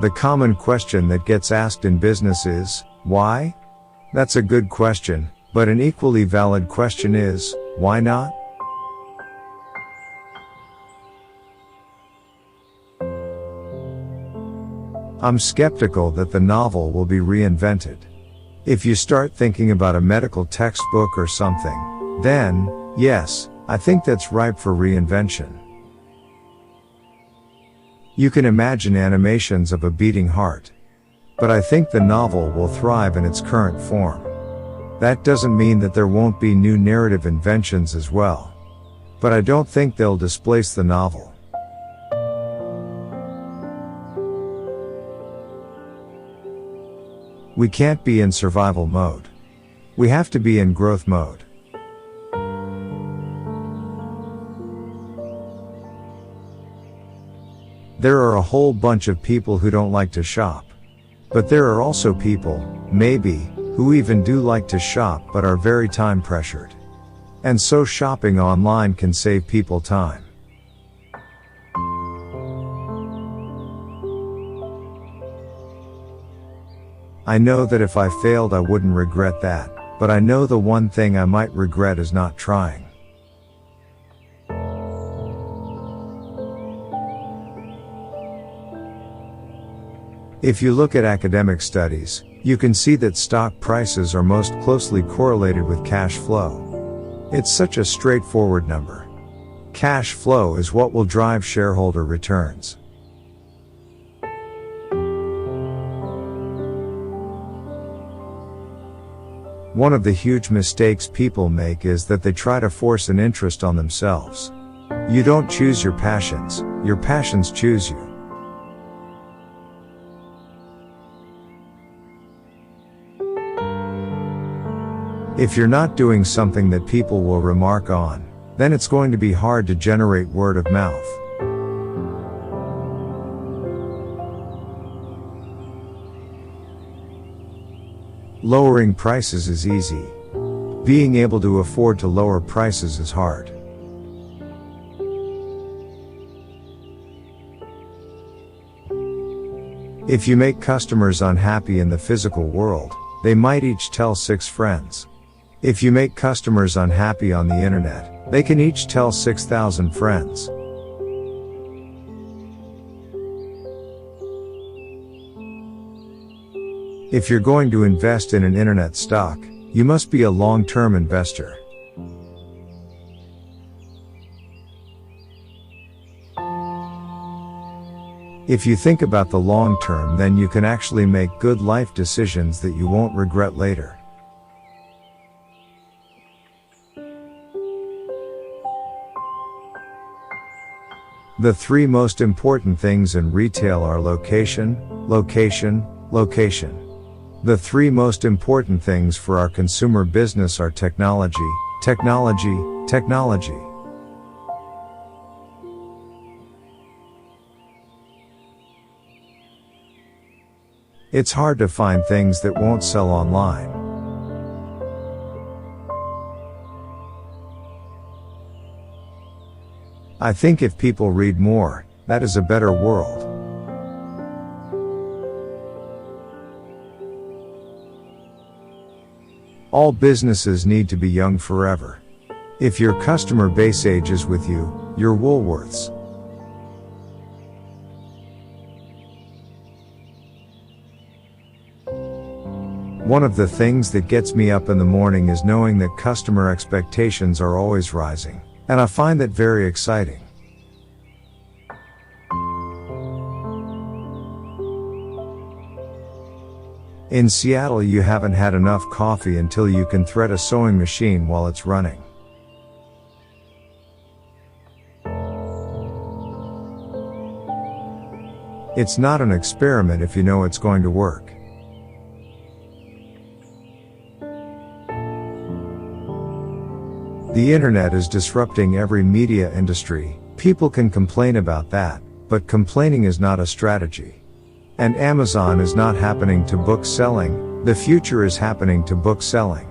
The common question that gets asked in business is, why? That's a good question, but an equally valid question is, why not? I'm skeptical that the novel will be reinvented. If you start thinking about a medical textbook or something, then, yes, I think that's ripe for reinvention. You can imagine animations of a beating heart. But I think the novel will thrive in its current form. That doesn't mean that there won't be new narrative inventions as well. But I don't think they'll displace the novel. We can't be in survival mode. We have to be in growth mode. There are a whole bunch of people who don't like to shop. But there are also people, maybe, who even do like to shop but are very time pressured. And so shopping online can save people time. I know that if I failed I wouldn't regret that, but I know the one thing I might regret is not trying. If you look at academic studies, you can see that stock prices are most closely correlated with cash flow. It's such a straightforward number. Cash flow is what will drive shareholder returns. One of the huge mistakes people make is that they try to force an interest on themselves. You don't choose your passions choose you. If you're not doing something that people will remark on, then it's going to be hard to generate word of mouth. Lowering prices is easy. Being able to afford to lower prices is hard. If you make customers unhappy in the physical world, they might each tell 6 friends. If you make customers unhappy on the internet, they can each tell 6,000 friends. If you're going to invest in an internet stock, you must be a long-term investor. If you think about the long term, then you can actually make good life decisions that you won't regret later. The 3 most important things in retail are location, location, location. The 3 most important things for our consumer business are technology, technology, technology. It's hard to find things that won't sell online. I think if people read more, that is a better world. All businesses need to be young forever. If your customer base ages with you, you're Woolworths. One of the things that gets me up in the morning is knowing that customer expectations are always rising. And I find that very exciting. In Seattle, you haven't had enough coffee until you can thread a sewing machine while it's running. It's not an experiment if you know it's going to work. The internet is disrupting every media industry. People can complain about that, but complaining is not a strategy. And Amazon is not happening to book selling, the future is happening to book selling.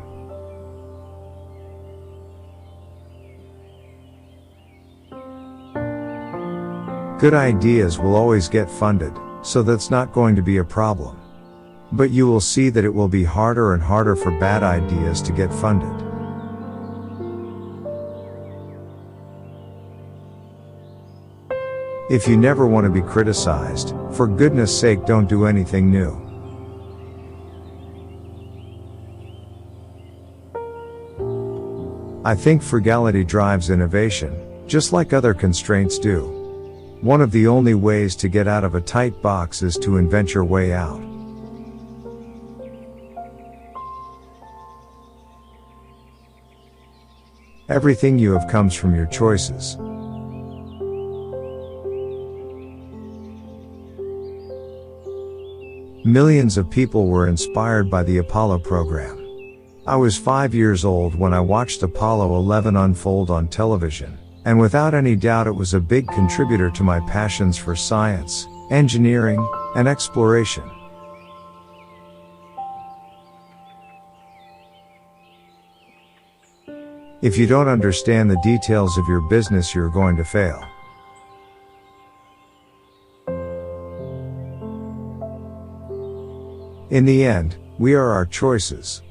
Good ideas will always get funded. so that's not going to be a problem. But you will see that it will be harder and harder for bad ideas to get funded. If you never want to be criticized, for goodness sake don't do anything new. I think frugality drives innovation, just like other constraints do. One of the only ways to get out of a tight box is to invent your way out. Everything you have comes from your choices. Millions of people were inspired by the Apollo program. I was 5 years old when I watched Apollo 11 unfold on television, and without any doubt it was a big contributor to my passions for science, engineering, and exploration. If you don't understand the details of your business, you're going to fail. In the end, we are our choices.